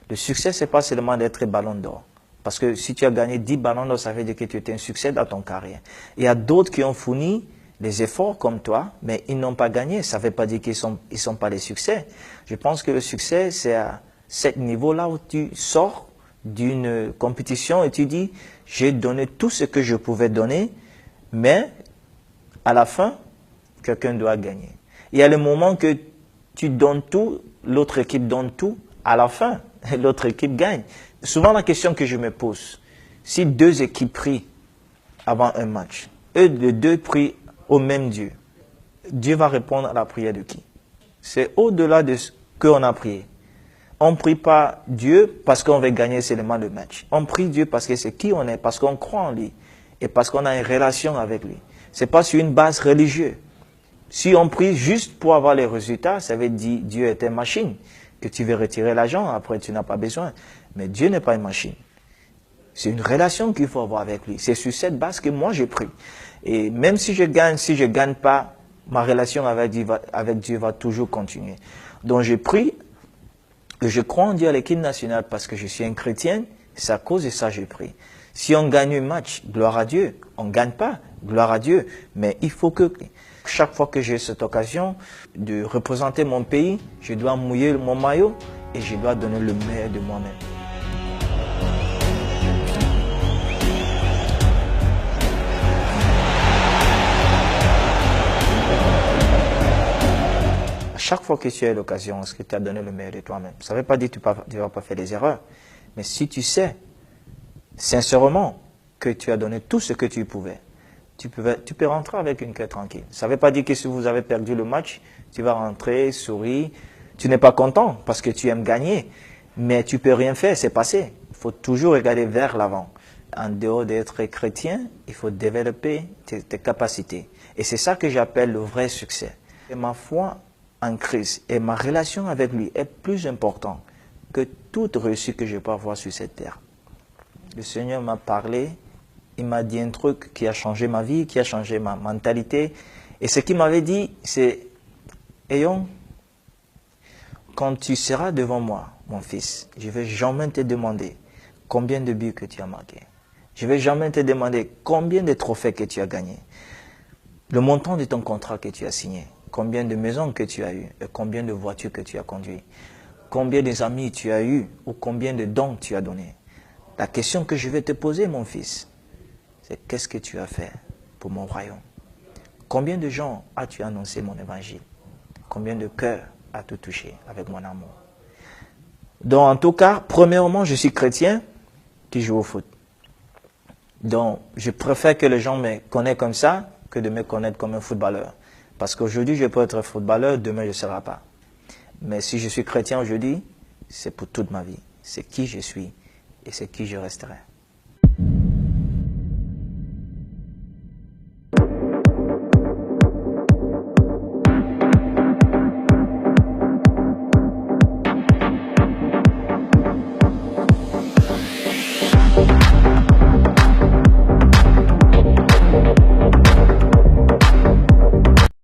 Le succès, ce n'est pas seulement d'être ballon d'or. Parce que si tu as gagné 10 ballons d'or, ça veut dire que tu étais un succès dans ton carrière. Il y a d'autres qui ont fourni des efforts comme toi, mais ils n'ont pas gagné. Ça ne veut pas dire qu'ils sont pas des succès. Je pense que le succès, c'est à ce niveau-là où tu sors d'une compétition et tu dis, j'ai donné tout ce que je pouvais donner, mais à la fin, quelqu'un doit gagner. Il y a le moment que tu donnes tout, l'autre équipe donne tout, à la fin, l'autre équipe gagne. Souvent, la question que je me pose, si deux équipes prient avant un match, eux les deux prient au même Dieu, Dieu va répondre à la prière de qui? C'est au-delà de ce qu'on a prié. On ne prie pas Dieu parce qu'on veut gagner seulement le match. On prie Dieu parce que c'est qui on est, parce qu'on croit en lui et parce qu'on a une relation avec lui. Ce n'est pas sur une base religieuse. Si on prie juste pour avoir les résultats, ça veut dire Dieu est une machine, que tu veux retirer l'argent, après tu n'as pas besoin. Mais Dieu n'est pas une machine. C'est une relation qu'il faut avoir avec lui. C'est sur cette base que moi je prie. Et même si je gagne pas, ma relation avec Dieu va toujours continuer. Donc je prie, je crois en Dieu à l'équipe nationale parce que je suis un chrétien, c'est à cause de ça que je prie. Si on gagne un match, gloire à Dieu. On ne gagne pas, gloire à Dieu. Mais il faut que chaque fois que j'ai cette occasion de représenter mon pays, je dois mouiller mon maillot et je dois donner le meilleur de moi-même. Chaque fois que tu as l'occasion, est-ce que tu as donné le meilleur de toi-même? Ça ne veut pas dire que tu ne vas pas faire des erreurs. Mais si tu sais, sincèrement, que tu as donné tout ce que tu pouvais, tu peux rentrer avec une cœur tranquille. Ça ne veut pas dire que si vous avez perdu le match, tu vas rentrer, sourire. Tu n'es pas content parce que tu aimes gagner. Mais tu ne peux rien faire, c'est passé. Il faut toujours regarder vers l'avant. En dehors d'être chrétien, il faut développer tes capacités. Et c'est ça que j'appelle le vrai succès. Et ma foi en Christ et ma relation avec lui est plus importante que toute réussite que je peux avoir sur cette terre. Le Seigneur m'a parlé, il m'a dit un truc qui a changé ma vie, qui a changé ma mentalité. Et ce qu'il m'avait dit, c'est « Eyon, quand tu seras devant moi, mon fils, je ne vais jamais te demander combien de buts que tu as marqués. Je ne vais jamais te demander combien de trophées que tu as gagnés. Le montant de ton contrat que tu as signé. Combien de maisons que tu as eues et combien de voitures que tu as conduites. Combien d'amis tu as eu ou combien de dons tu as donnés. La question que je vais te poser, mon fils, c'est qu'est-ce que tu as fait pour mon royaume? Combien de gens as-tu annoncé mon évangile? Combien de cœurs as-tu touché avec mon amour? Donc, en tout cas, premièrement, je suis chrétien qui joue au foot. Donc, je préfère que les gens me connaissent comme ça que de me connaître comme un footballeur. Parce qu'aujourd'hui, je peux être footballeur, demain, je ne serai pas. Mais si je suis chrétien aujourd'hui, c'est pour toute ma vie. C'est qui je suis et c'est qui je resterai.